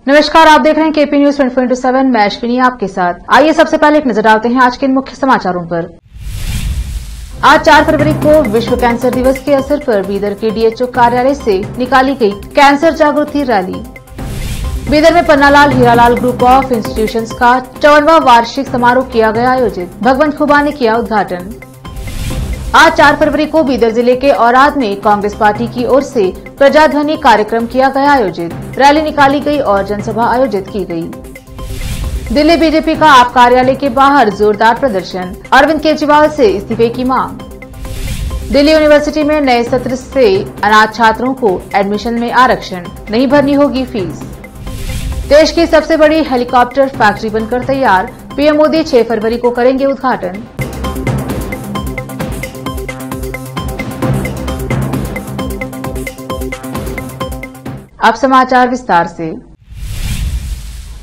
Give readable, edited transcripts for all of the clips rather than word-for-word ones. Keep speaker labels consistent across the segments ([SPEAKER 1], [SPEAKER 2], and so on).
[SPEAKER 1] नमस्कार, आप देख रहे हैं केपी न्यूज 24/7। मैं अश्विनी आपके साथ। आइए सबसे पहले एक नजर डालते हैं आज के मुख्य समाचारों पर। आज 4 फरवरी को विश्व कैंसर दिवस के अवसर पर बीदर के डीएचओ कार्यालय से निकाली गई कैंसर जागृति रैली। बीदर में Pannalal Hiralal group of institutions का 54वां वार्षिक समारोह किया गया आयोजित। भगवंत खुबा ने किया उद्घाटन। आज 4 फरवरी को बीदर जिले के औराद में कांग्रेस पार्टी की ओर से प्रजाध्वनि कार्यक्रम किया गया आयोजित। रैली निकाली गई और जनसभा आयोजित की गई। दिल्ली बीजेपी का आप कार्यालय के बाहर जोरदार प्रदर्शन। अरविंद केजरीवाल से इस्तीफे की मांग। दिल्ली यूनिवर्सिटी में नए सत्र से अनाथ छात्रों को एडमिशन में आरक्षण, नहीं भरनी होगी फीस। देश की सबसे बड़ी हेलीकॉप्टर फैक्ट्री बनकर तैयार। पीएम मोदी 6 फरवरी को करेंगे उद्घाटन। अब समाचार विस्तार से।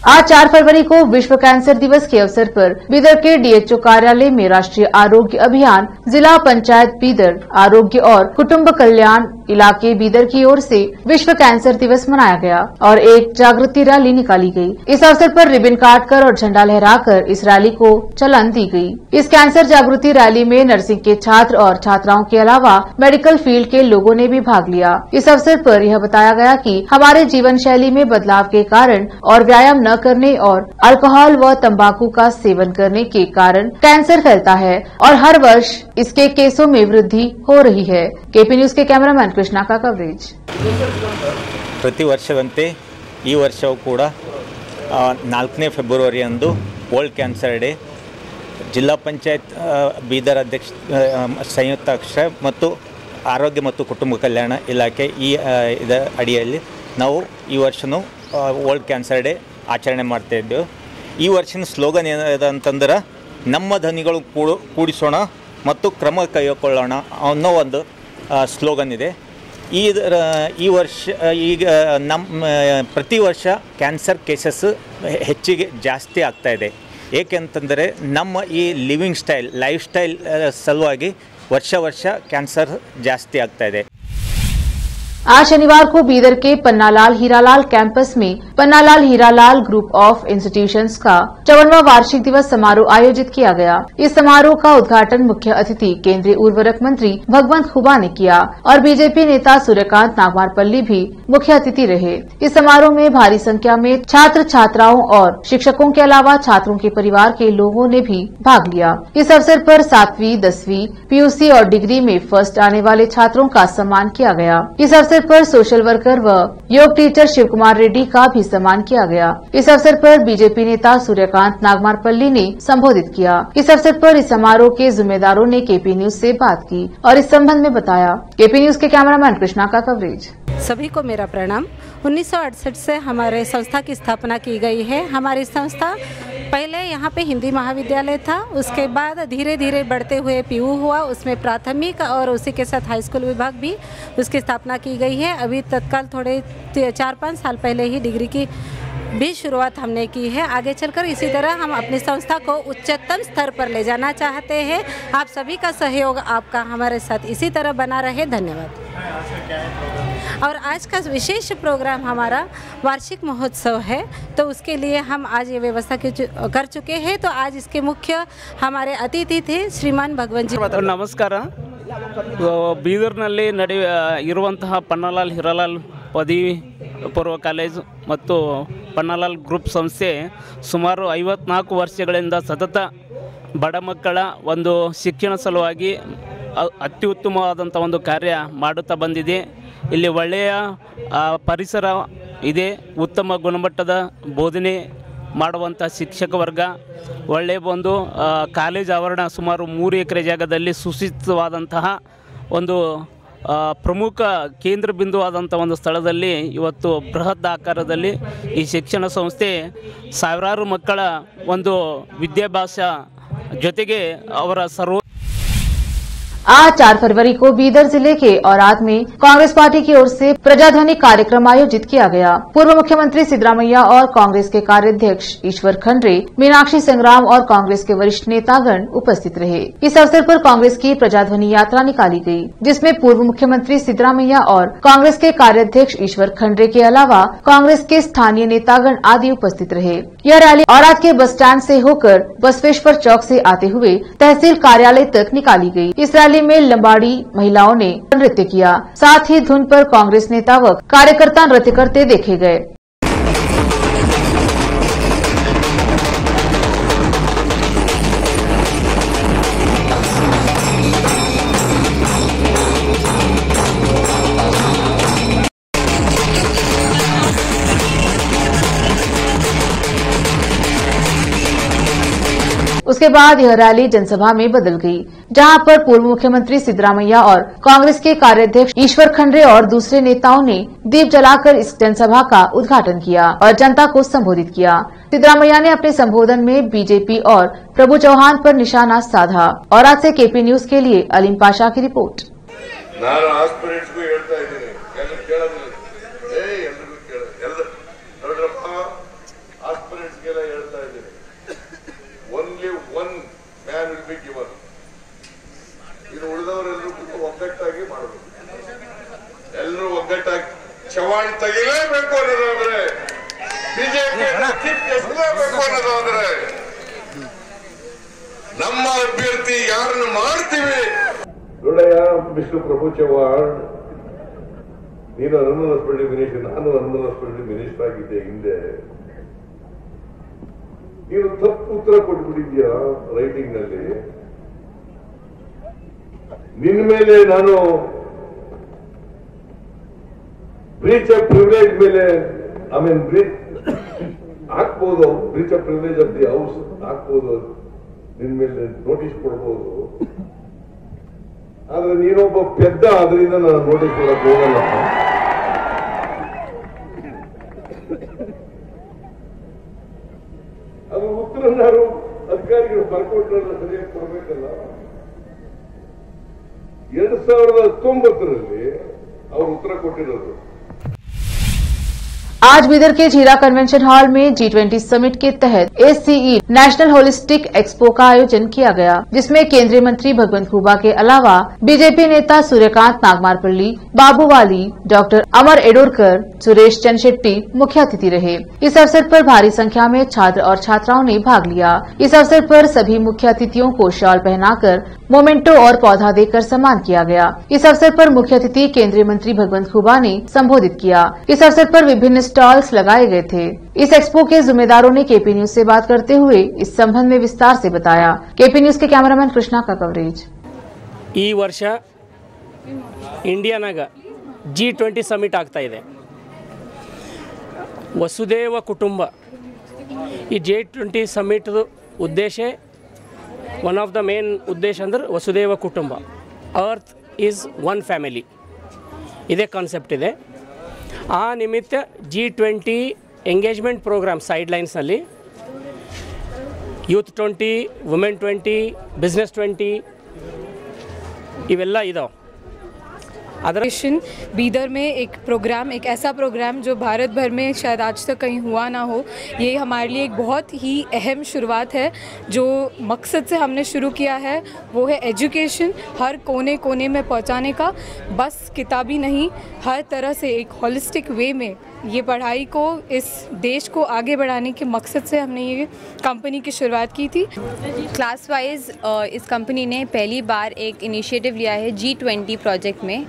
[SPEAKER 1] आज 4 फरवरी को विश्व कैंसर दिवस के अवसर पर बीदर के डीएचओ कार्यालय में राष्ट्रीय आरोग्य अभियान, जिला पंचायत बीदर, आरोग्य और कुटुंब कल्याण इलाके बीदर की ओर से विश्व कैंसर दिवस मनाया गया और एक जागृति रैली निकाली गई। इस अवसर पर रिबन काटकर और झंडा लहराकर इस रैली को चलन दी गई। इस कैंसर जागृति रैली में नर्सिंग के छात्र और छात्राओं के अलावा मेडिकल फील्ड के लोगों ने भी भाग लिया। इस अवसर पर यह बताया गया कि हमारे जीवन शैली में बदलाव के कारण और व्यायाम न करने और अल्कोहल व तंबाकू का सेवन करने के कारण कैंसर फैलता है और हर वर्ष इसके केसों में वृद्धि हो रही है। केपी न्यूज के कैमरामैन कृष्णा का कवरेज।
[SPEAKER 2] प्रति वर्षवंते ಈ ವರ್ಷವೂ ಕೂಡ 4ನೇ ಫೆಬ್ರವರಿ ಅಂದು ವರ್ಲ್ಡ್ ಕ್ಯಾನ್ಸರ್ ಡೇ ಜಿಲ್ಲಾ ಪಂಚಾಯತ್ ಬೀದರ್ ಅಧ್ಯಕ್ಷ ಸಂಯುಕ್ತ ಅಧ್ಯಕ್ಷ ಮತ್ತು ಆರೋಗ್ಯ ಮತ್ತು ಕುಟುಂಬ ಕಲ್ಯಾಣ ಇಲಾಖೆ ಇದರ ಅಡಿಯಲ್ಲಿ ನಾವು ಈ ವರ್ಷನೂ ವರ್ಲ್ಡ್ ಕ್ಯಾನ್ಸರ್ ಡೇ ಆಚರಣೆ ಮಾಡ್ತಾ ಇದ್ದೇವೆ। ಈ ವರ್ಷದ ಸ್ಲೋಗನ್ ಏನಿದೆ ಅಂತಂದ್ರೆ ನಮ್ಮ ಧ್ವನಿಗಳು ಕೂಡಿಸೋಣ ಮತ್ತು ಕ್ರಮ ಕೈಗೊಳ್ಳೋಣ ಅನ್ನೋ ಒಂದು ಸ್ಲೋಗನ್ ಇದೆ। ಈ ವರ್ಷ ಈಗ ನಮ್ಮ ಪ್ರತಿ ವರ್ಷ ಕ್ಯಾನ್ಸರ್ ಕೇಸಸ್ ಹೆಚ್ಚಿಗೆ ಜಾಸ್ತಿ ಆಗ್ತಾ ಇದೆ। ಏಕೆಂತಂದರೆ ನಮ್ಮ ಈ ಲೈಫ್ ಸ್ಟೈಲ್ ಸಲುವಾಗಿ ವರ್ಷ ಕ್ಯಾನ್ಸರ್ ಜಾಸ್ತಿ ಆಗ್ತಾ ಇದೆ।
[SPEAKER 1] आज शनिवार को बीदर के पन्नालाल हीरालाल कैंपस में Pannalal Hiralal group of institutions का 54वां वार्षिक दिवस समारोह आयोजित किया गया। इस समारोह का उद्घाटन मुख्य अतिथि केंद्रीय उर्वरक मंत्री भगवंत खुबा ने किया और बीजेपी नेता सूर्यकांत नागवारपल्ली भी मुख्य अतिथि रहे। इस समारोह में भारी संख्या में छात्र छात्राओं और शिक्षकों के अलावा छात्रों के परिवार के लोगों ने भी भाग लिया। इस अवसर पर 7वीं 10वीं पीयूसी और डिग्री में फर्स्ट आने वाले छात्रों का सम्मान किया गया। इस अवसर पर सोशल वर्कर व योग टीचर शिव कुमार रेड्डी का भी सम्मान किया गया। इस अवसर पर बीजेपी नेता सूर्यकांत नागमारपल्ली ने संबोधित किया। इस अवसर पर इस समारोह के जिम्मेदारों ने केपी न्यूज से बात की और इस संबंध में बताया। केपी न्यूज के कैमरामैन कृष्णा का कवरेज।
[SPEAKER 3] सभी को मेरा प्रणाम। 1968 से हमारे संस्था की स्थापना की गई है। हमारी संस्था पहले यहाँ पे हिंदी महाविद्यालय था, उसके बाद धीरे धीरे बढ़ते हुए पीयू हुआ, उसमें प्राथमिक और उसी के साथ हाई स्कूल विभाग भी उसकी स्थापना की गई है। अभी तत्काल थोड़े 4-5 साल पहले ही डिग्री की भी शुरुआत हमने की है। आगे चलकर इसी तरह हम अपनी संस्था को उच्चतम स्तर पर ले जाना चाहते हैं। आप सभी का सहयोग आपका हमारे साथ इसी तरह बना रहे। धन्यवाद। और आज का विशेष प्रोग्राम हमारा वार्षिक महोत्सव है, तो उसके लिए हम आज ये व्यवस्था कर चुके हैं। तो आज इसके मुख्य हमारे अतिथि थे श्रीमान भगवंत जी।
[SPEAKER 4] नमस्कार। ಬೀದರ್ನಲ್ಲಿ ಇರುವಂತಹ ಪನ್ನಾಲಾಲ್ ಹಿರಾಲಾಲ್ ಪದವಿ ಪೂರ್ವ ಕಾಲೇಜು ಮತ್ತು ಪನ್ನಾಲಾಲ್ ಗ್ರೂಪ್ ಸಂಸ್ಥೆ ಸುಮಾರು 54 ವರ್ಷಗಳಿಂದ ಸತತ ಬಡ ಮಕ್ಕಳ ಒಂದು ಶಿಕ್ಷಣ ಸಲುವಾಗಿ ಅತ್ಯುತ್ತಮವಾದಂಥ ಒಂದು ಕಾರ್ಯ ಮಾಡುತ್ತಾ ಬಂದಿದೆ। ಇಲ್ಲಿ ಒಳ್ಳೆಯ ಪರಿಸರ ಇದೆ, ಉತ್ತಮ ಗುಣಮಟ್ಟದ ಬೋಧನೆ ಮಾಡುವಂಥ ಶಿಕ್ಷಕ ವರ್ಗ, ಒಳ್ಳೆಯ ಒಂದು ಕಾಲೇಜ್ ಆವರಣ ಸುಮಾರು 3 ಎಕರೆ ಜಾಗದಲ್ಲಿ ಸುಸಜ್ಜಿತವಾದಂತಹ ಒಂದು ಪ್ರಮುಖ ಕೇಂದ್ರ ಬಿಂದುವಾದಂಥ ಒಂದು ಸ್ಥಳದಲ್ಲಿ ಇವತ್ತು ಬೃಹತ್ ಆಕಾರದಲ್ಲಿ ಈ ಶಿಕ್ಷಣ ಸಂಸ್ಥೆ ಸಾವಿರಾರು ಮಕ್ಕಳ ಒಂದು ವಿದ್ಯಾಭ್ಯಾಸ ಜೊತೆಗೆ ಅವರ
[SPEAKER 1] आज 4 फरवरी को बीदर जिले के औराद में कांग्रेस पार्टी की ओर से प्रजाध्वनि कार्यक्रम आयोजित किया गया। पूर्व मुख्यमंत्री सिद्धरामैया और कांग्रेस के कार्याध्यक्ष ईश्वर खंड्रे, मीनाक्षी संग्राम और कांग्रेस के वरिष्ठ नेतागण उपस्थित रहे। इस अवसर पर कांग्रेस की प्रजाध्वनि यात्रा निकाली गई, जिसमें पूर्व मुख्यमंत्री सिद्धरामैया और कांग्रेस के कार्याध्यक्ष ईश्वर खंड्रे के अलावा कांग्रेस के स्थानीय नेतागण आदि उपस्थित रहे। यह रैली औराद के बस स्टैंड से होकर बसवेश्वर चौक से आते हुए तहसील कार्यालय तक निकाली गई। इस रैली में लंबाड़ी महिलाओं ने नृत्य किया, साथ ही धुन पर कांग्रेस नेता व कार्यकर्ता नृत्य करते देखे गए। उसके बाद यह रैली जनसभा में बदल गई, जहां पर पूर्व मुख्यमंत्री सिद्धरामैया और कांग्रेस के कार्याध्यक्ष ईश्वर खंड्रे और दूसरे नेताओं ने दीप जलाकर इस जनसभा का उद्घाटन किया और जनता को संबोधित किया। सिद्धरामैया ने अपने संबोधन में बीजेपी और प्रभु चौहान पर निशाना साधा। और आज से केपी न्यूज के लिए अलीम पाशा की report.
[SPEAKER 5] Only one man will be given. ಇನ್ನು ಉಳಿದವರೆಲ್ಲರೂ ಒಗ್ಗಟ್ಟಾಗಿ ಮಾಡಬೇಕು. ಎಲ್ಲರೂ ಒಗ್ಗಟ್ಟಾಗಿ ಚವಾಣಿ ತೆಗಿಲೇಬೇಕು ಅನ್ನೋದಾದ್ರೆ, ಬಿಜೆಪಿ ಕಿತ್ತೆಸಲೇಬೇಕು ಅನ್ನೋದಾದ್ರೆ, ನಮ್ಮ ಅಭ್ಯರ್ಥಿ ಯಾರನ್ನು ಮಾಡ್ತೀವಿ ನೋಡಯ್ಯ. ಮಿಸ್ಟರ್ ಪ್ರಭು ಚವ್ಹಾಣ್, ನೀನು ಅರ್ಬನ್ ಹಾಸ್ಪಿಟಲ್ ಮಿನಿಸ್ಟರ್, ನಾನು ಅರ್ಬನ್ ಹಾಸ್ಪಿಟಲ್ ಮಿನಿಸ್ಟರ್ ಆಗಿದ್ದೆ ಹಿಂದೆ. ನೀನು ತಪ್ಪು ಉತ್ತರ ಕೊಟ್ಬಿಟ್ಟಿದ್ಯಾ ರೈಟಿಂಗ್ ನಲ್ಲಿ. ನಿನ್ನ ಮೇಲೆ ನಾನು ಬ್ರೀಚ್ ಆಫ್ ಪ್ರಿವಿಲೇಜ್ ಮೇಲೆ ಬ್ರೀಚ್ ಹಾಕ್ಬೋದು, breach of privilege of the house ಹಾಕ್ಬೋದು, ನಿನ್ನ ಮೇಲೆ ನೋಟಿಸ್ ಕೊಡ್ಬೋದು. ಆದ್ರೆ ನೀನೊಬ್ಬ ಪೆದ್ದ, ಆದ್ರಿಂದ ನಾನು ನೋಟಿಸ್ ಕೊಡಕ್ ಹೋಗಲ್ಲ. ಅದು ಉತ್ತರನಾರು ಅಧಿಕಾರಿಗಳು ಬರ್ಕೊಟ್ರಲ್ಲ, ಸರಿಯಾಗಿ ಕೊಡ್ಬೇಕಲ್ಲ. 2019ರಲ್ಲಿ ಅವರು ಉತ್ತರ ಕೊಟ್ಟಿರೋದು.
[SPEAKER 1] आज बीदर के झीरा कन्वेंशन हॉल में G20 समिट के तहत ACE नेशनल होलिस्टिक एक्सपो का आयोजन किया गया, जिसमें केंद्रीय मंत्री भगवंत खुबा के अलावा बीजेपी नेता सूर्यकांत नागमारपल्ली, बाबू वाली, डॉक्टर अमर एडोरकर, सुरेश चंद शेट्टी मुख्य अतिथि रहे। इस अवसर पर भारी संख्या में छात्र और छात्राओं ने भाग लिया। इस अवसर पर सभी मुख्य अतिथियों को शॉल पहनाकर मोमेंटो और पौधा देकर सम्मान किया गया। इस अवसर पर मुख्य अतिथि केंद्रीय मंत्री भगवंत खुबा ने संबोधित किया। इस अवसर पर विभिन्न स्टॉल्स लगाए गए थे। इस एक्सपो के जिम्मेदारों ने केपी न्यूज से बात करते हुए इस संबंध में विस्तार से बताया। केपी न्यूज के कैमरामैन कृष्णा का कवरेज।
[SPEAKER 6] ಈ ವರ್ಷ ಇಂಡಿಯಾನಾಗ G20 ಸಮಿಟ್ ಆಗ್ತಾ ಇದೆ. ವಸುದೇವ ಕುಟುಂಬ, ಈ G20 ಸಮಿಟ್ ಉದ್ದೇಶ, ಒನ್ ಆಫ್ ದ ಮೇನ್ ಉದ್ದೇಶ ಅಂದ್ರೆ ವಸುದೇವ ಕುಟುಂಬ, ಅರ್ತ್ ಈಸ್ ಒನ್ ಫ್ಯಾಮಿಲಿ, ಇದೇ ಕಾನ್ಸೆಪ್ಟ್ ಇದೆ. ಆ ನಿಮಿತ್ತ G20 ಎಂಗೇಜ್ಮೆಂಟ್ ಪ್ರೋಗ್ರಾಮ್ ಸೈಡ್ಲೈನ್ಸ್ನಲ್ಲಿ ಯೂತ್ 20, ವುಮೆನ್ 20, ಬಿಸ್ನೆಸ್ 20 इवेल्ला इदाव।
[SPEAKER 7] बीदर में एक प्रोग्राम, एक ऐसा प्रोग्राम जो भारत भर में शायद आज तक कहीं हुआ ना हो, ये हमारे लिए एक बहुत ही अहम शुरुआत है। जो मकसद से हमने शुरू किया है वो है एजुकेशन हर कोने कोने में पहुंचाने का। बस किताबी नहीं, हर तरह से एक होलिस्टिक वे में ये पढ़ाई को, इस देश को आगे बढ़ाने के मकसद से हमने ये कंपनी की शुरुआत की थी।
[SPEAKER 8] क्लास वाइज इस कंपनी ने पहली बार एक इनिशिएटिव लिया है G20 प्रोजेक्ट में।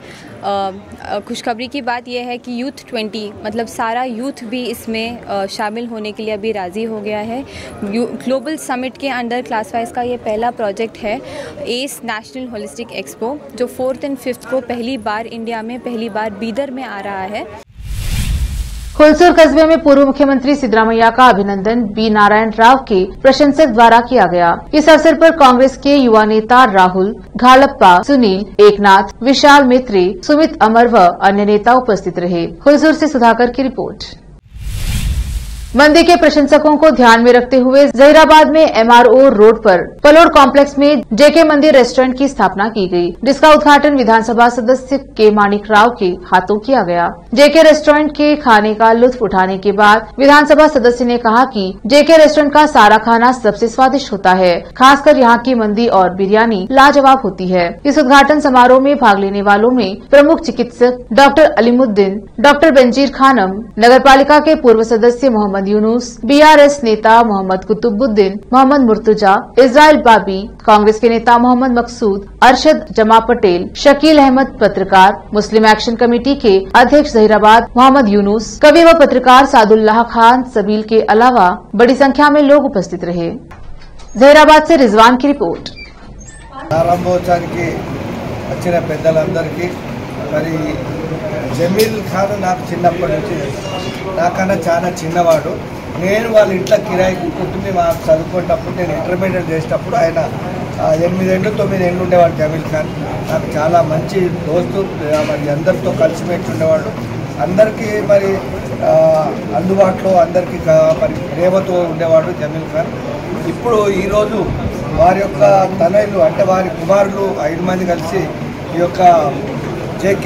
[SPEAKER 8] खुशखबरी की बात यह है कि यूथ 20 मतलब सारा यूथ भी इसमें शामिल होने के लिए अभी राज़ी हो गया है। ग्लोबल समिट के अंडर क्लास वाइज का ये पहला प्रोजेक्ट है, एस नेशनल होलिस्टिक एक्सपो, जो 4th और 5th को पहली बार इंडिया में पहली बार बीदर में आ रहा है।
[SPEAKER 1] हुलसूर कस्बे में पूर्व मुख्यमंत्री सिद्धरामैया का अभिनंदन बी नारायण राव के प्रशंसक द्वारा किया गया। इस अवसर पर कांग्रेस के युवा नेता राहुल, घालप्पा, सुनील, एकनाथ, विशाल मित्रे, सुमित अमर व अन्य नेता उपस्थित रहे। हुलसूर से सुधाकर की रिपोर्ट। मंदी के प्रशंसकों को ध्यान में रखते हुए जहीराबाद में MRO रोड पर पलोड कॉम्प्लेक्स में JK मंदिर रेस्टोरेंट की स्थापना की गई, जिसका उद्घाटन विधानसभा सदस्य के माणिक राव के हाथों किया गया। JK रेस्टोरेंट के खाने का लुत्फ उठाने के बाद विधानसभा सदस्य ने कहा कि JK रेस्टोरेंट का सारा खाना सबसे स्वादिष्ट होता है, खासकर यहाँ की मंदी और बिरयानी लाजवाब होती है। इस उद्घाटन समारोह में भाग लेने वालों में प्रमुख चिकित्सक डॉक्टर अलीमुद्दीन, डॉक्टर बेंजीर खानम, नगर पालिका के पूर्व सदस्य मोहम्मद यूनुस, BRS नेता मोहम्मद कुतुबुद्दीन, मोहम्मद मुर्तजा, इस्राइल बाबी, कांग्रेस के नेता मोहम्मद मकसूद, अरशद जमा पटेल, शकील अहमद पत्रकार, मुस्लिम एक्शन कमेटी के अध्यक्ष जहीराबाद मोहम्मद यूनुस, कवि व पत्रकार सादुल्लाह खान सबील के अलावा बड़ी संख्या में लोग उपस्थित रहे। जहीराबाद से रिजवान की रिपोर्ट।
[SPEAKER 9] ప్రారంభోత్సవానికి వచ్చిన పెద్దలందరికీ మరి జమీల్ ఖాన్ నాకు చిన్నప్పటి నుంచి నాకన్నా చాలా చిన్నవాడు. నేను వాళ్ళ ఇంట్లో కిరాయికి కూర్చుని మాకు చదువుకునేటప్పుడు నేను ఇంటర్మీడియట్ చేసేటప్పుడు ఆయన 8 ఏళ్ళు 9 ఏళ్ళు ఉండేవాడు జమీల్ ఖాన్. నాకు చాలా మంచి దోస్తు, మరి అందరితో కలిసిమెలిసి ఉండేవాడు. అందరికీ మరి అందుబాటులో అందరికీ మరి ప్రేమతో ఉండేవాడు జమీల్ ఖాన్. ఇప్పుడు ఈరోజు వారి యొక్క తనయులు అంటే వారి కుమారులు 5 మంది కలిసి ఈ యొక్క JK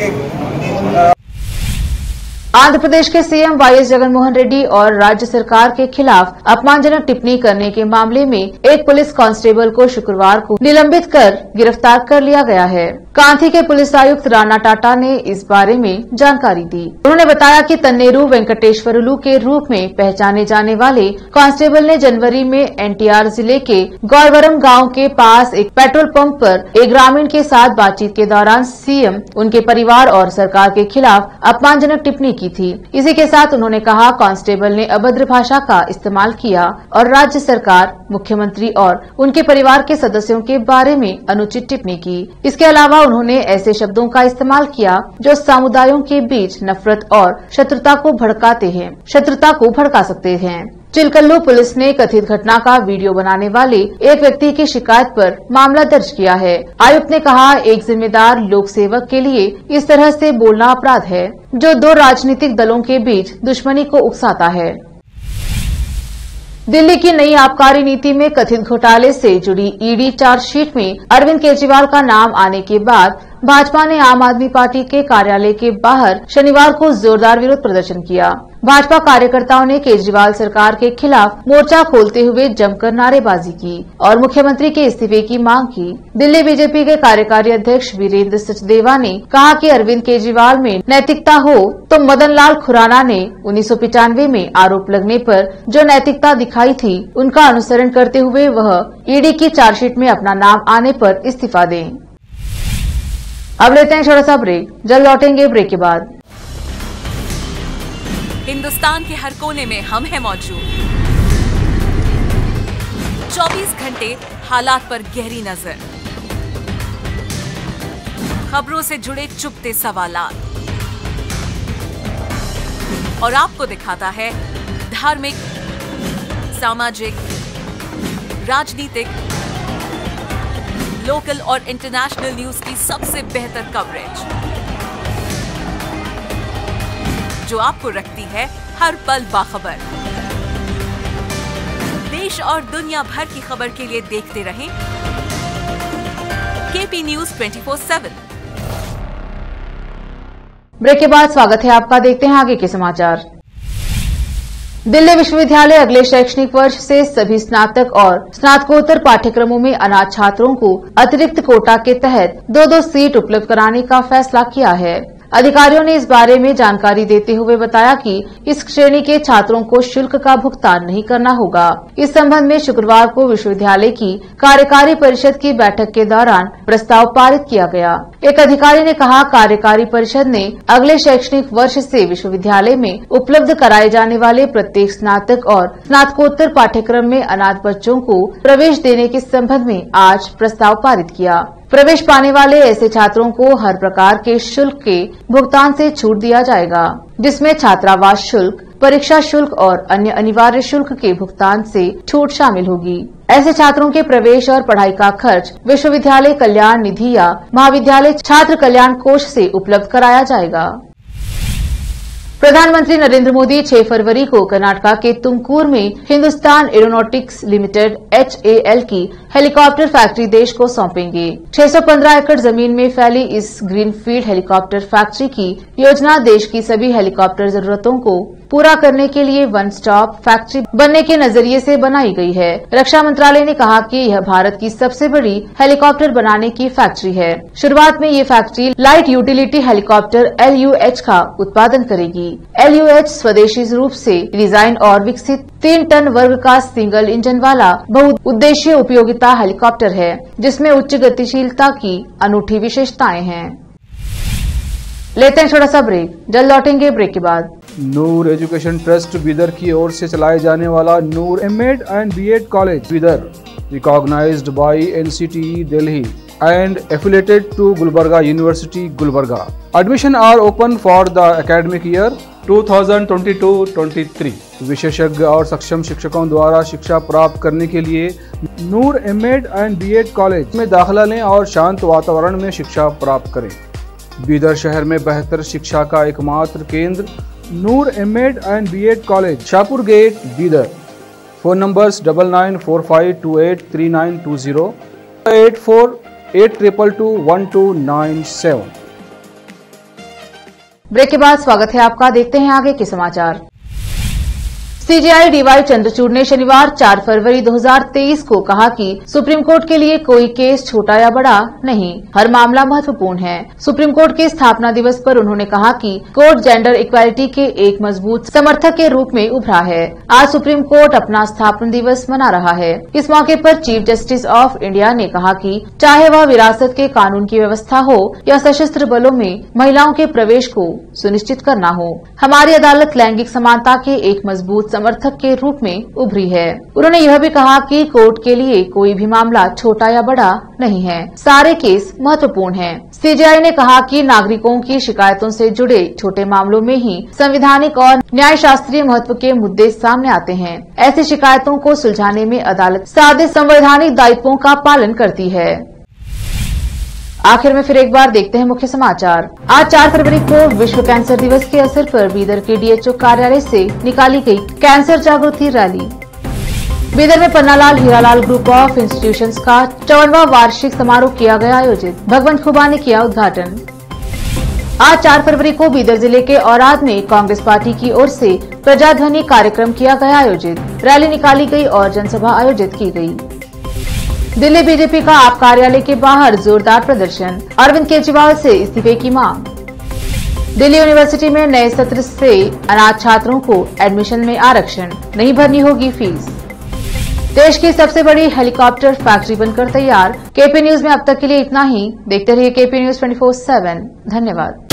[SPEAKER 1] आंध्र प्रदेश के सीएम वाईएस जगनमोहन रेड्डी और राज्य सरकार के खिलाफ अपमानजनक टिप्पणी करने के मामले में एक पुलिस कांस्टेबल को शुक्रवार को निलंबित कर गिरफ्तार कर लिया गया है। कांथी के पुलिस आयुक्त राणा टाटा ने इस बारे में जानकारी दी। उन्होंने बताया कि तन्नेरू वेंकटेश्वरलू के रूप में पहचाने जाने वाले कांस्टेबल ने जनवरी में NTR जिले के गौरवरम गांव के पास एक पेट्रोल पंप पर एक ग्रामीण के साथ बातचीत के दौरान सीएम, उनके परिवार और सरकार के खिलाफ अपमानजनक टिप्पणी की थी। इसी के साथ उन्होंने कहा कांस्टेबल ने अभद्र भाषा का इस्तेमाल किया और राज्य सरकार, मुख्यमंत्री और उनके परिवार के सदस्यों के बारे में अनुचित टिप्पणी की। इसके अलावा उन्होंने ऐसे शब्दों का इस्तेमाल किया जो समुदायों के बीच नफरत और शत्रुता को भड़का सकते हैं। चिलकल्लू पुलिस ने कथित घटना का वीडियो बनाने वाले एक व्यक्ति की शिकायत पर मामला दर्ज किया है। आयुक्त ने कहा, एक जिम्मेदार लोक सेवक के लिए इस तरह से बोलना अपराध है जो 2 राजनीतिक दलों के बीच दुश्मनी को उकसाता है। दिल्ली की नई आबकारी नीति में कथित घोटाले से जुड़ी ईडी चार्जशीट में अरविंद केजरीवाल का नाम आने के बाद भाजपा ने आम आदमी पार्टी के कार्यालय के बाहर शनिवार को जोरदार विरोध प्रदर्शन किया। भाजपा कार्यकर्ताओं ने केजरीवाल सरकार के खिलाफ मोर्चा खोलते हुए जमकर नारेबाजी की और मुख्यमंत्री के इस्तीफे की मांग की। दिल्ली बीजेपी के कार्यकारी अध्यक्ष वीरेंद्र सचदेवा ने कहा कि अरविंद केजरीवाल में नैतिकता हो तो मदन लाल खुराना ने 1995 में आरोप लगने पर जो नैतिकता दिखाई थी, उनका अनुसरण करते हुए वह ईडी की चार्जशीट में अपना नाम आने पर इस्तीफा दें। अब लेते हैं छोटा सा ब्रेक, जल्द लौटेंगे ब्रेक के बाद।
[SPEAKER 10] हिंदुस्तान के हर कोने में हम हैं मौजूद। 24 घंटे हालात पर गहरी नजर, खबरों से जुड़े चुपते सवालात और आपको दिखाता है धार्मिक, सामाजिक, राजनीतिक, लोकल और इंटरनेशनल न्यूज की सबसे बेहतर कवरेज जो आपको रखती है हर पल बाखबर। देश और दुनिया भर की खबर के लिए देखते रहें KP News 24/7।
[SPEAKER 1] ब्रेक के बाद स्वागत है आपका, देखते हैं आगे के समाचार। दिल्ली विश्वविद्यालय अगले शैक्षणिक वर्ष से सभी स्नातक और स्नातकोत्तर पाठ्यक्रमों में अनाथ छात्रों को अतिरिक्त कोटा के तहत 2-2 सीट उपलब्ध कराने का फैसला किया है। अधिकारियों ने इस बारे में जानकारी देते हुए बताया कि इस श्रेणी के छात्रों को शुल्क का भुगतान नहीं करना होगा। इस संबंध में शुक्रवार को विश्वविद्यालय की कार्यकारी परिषद की बैठक के दौरान प्रस्ताव पारित किया गया। एक अधिकारी ने कहा, कार्यकारी परिषद ने अगले शैक्षणिक वर्ष से विश्वविद्यालय में उपलब्ध कराए जाने वाले प्रत्येक स्नातक और स्नातकोत्तर पाठ्यक्रम में अनाथ बच्चों को प्रवेश देने के संबंध में आज प्रस्ताव पारित किया। प्रवेश पाने वाले ऐसे छात्रों को हर प्रकार के शुल्क के भुगतान से छूट दिया जाएगा, जिसमें छात्रावास शुल्क, परीक्षा शुल्क और अन्य अनिवार्य शुल्क के भुगतान से छूट शामिल होगी। ऐसे छात्रों के प्रवेश और पढ़ाई का खर्च विश्वविद्यालय कल्याण निधि या महाविद्यालय छात्र कल्याण कोष से उपलब्ध कराया जाएगा। प्रधानमंत्री नरेंद्र मोदी 6 फरवरी को कर्नाटका के तुमकुर में हिंदुस्तान एरोनॉटिक्स लिमिटेड HAL की हेलीकॉप्टर फैक्ट्री देश को सौंपेंगे। 615 एकड़ जमीन में फैली इस ग्रीनफील्ड हेलीकॉप्टर फैक्ट्री की योजना देश की सभी हेलीकॉप्टर जरूरतों को पूरा करने के लिए वन स्टॉप फैक्ट्री बनने के नजरिए से बनाई गई है। रक्षा मंत्रालय ने कहा कि यह भारत की सबसे बड़ी हेलीकॉप्टर बनाने की फैक्ट्री है। शुरुआत में ये factory light utility helicopter LUH का उत्पादन करेगी। LUH स्वदेशी रूप से डिजाइन और विकसित 3 टन वर्ग का सिंगल इंजन वाला बहुउद्देशीय उपयोगिता हेलीकॉप्टर है, जिसमें उच्च गतिशीलता की अनूठी विशेषताएं हैं। लेते हैं छोटा सा ब्रेक, जल्द लौटेंगे ब्रेक के बाद।
[SPEAKER 11] नूर एजुकेशन ट्रस्ट बीदर की ओर से चलाए जाने वाला Noor M.Ed and B.Ed college Bidar, recognised by NCTE Delhi and affiliated to Gulbarga University, Gulbarga. Admission are open for the academic year 2022-23. विशेषज्ञ और सक्षम शिक्षकों द्वारा शिक्षा प्राप्त करने के लिए नूर M.Ed and B.Ed कॉलेज में दाखिला लें और शांत वातावरण में शिक्षा प्राप्त करें। बीदर शहर में बेहतर शिक्षा का एकमात्र केंद्र Noor M.Ed and B.Ed college, Shahpur gate, Bidar. Phone numbers 9945283920, 8482221297।
[SPEAKER 1] Break के बाद स्वागत है आपका। देखते हैं आगे के समाचार। CJI DY चंद्रचूड़ ने शनिवार 4 फरवरी 2023 को कहा कि सुप्रीम कोर्ट के लिए कोई केस छोटा या बड़ा नहीं, हर मामला महत्वपूर्ण है। सुप्रीम कोर्ट के स्थापना दिवस पर उन्होंने कहा कि कोर्ट जेंडर इक्वालिटी के एक मजबूत समर्थक के रूप में उभरा है। आज सुप्रीम कोर्ट अपना स्थापना दिवस मना रहा है। इस मौके पर चीफ जस्टिस ऑफ इंडिया ने कहा कि चाहे वह विरासत के कानून की व्यवस्था हो या सशस्त्र बलों में महिलाओं के प्रवेश को सुनिश्चित करना हो, हमारी अदालत लैंगिक समानता के एक मजबूत समर्थक के रूप में उभरी है। उन्होंने यह भी कहा कि कोर्ट के लिए कोई भी मामला छोटा या बड़ा नहीं है, सारे केस महत्वपूर्ण हैं। CJI ने कहा कि नागरिकों की शिकायतों से जुड़े छोटे मामलों में ही संवैधानिक और न्याय शास्त्रीय महत्व के मुद्दे सामने आते हैं। ऐसी शिकायतों को सुलझाने में अदालत सादे संवैधानिक दायित्वों का पालन करती है। आखिर में फिर एक बार देखते हैं मुख्य समाचार। आज 4 फरवरी को विश्व कैंसर दिवस के अवसर पर बीदर के DHO कार्यालय से निकाली गई कैंसर जागृति रैली। बीदर में Pannalal Hiralal group of institutions का 54वां वार्षिक समारोह किया गया आयोजित, भगवंत खुबा ने किया उद्घाटन। आज 4 फरवरी को बीदर जिले के औराद में कांग्रेस पार्टी की ओर से प्रजाध्वनि कार्यक्रम किया गया आयोजित, रैली निकाली गई और जनसभा आयोजित की गई। दिल्ली बीजेपी का आप कार्यालय के बाहर जोरदार प्रदर्शन, अरविंद केजरीवाल से इस्तीफे की मांग। दिल्ली यूनिवर्सिटी में नए सत्र से अनाथ छात्रों को एडमिशन में आरक्षण, नहीं भरनी होगी फीस। देश की सबसे बड़ी हेलीकॉप्टर फैक्ट्री बनकर तैयार। KP न्यूज में अब तक के लिए इतना ही। देखते रहिए KP न्यूज 24/7। धन्यवाद।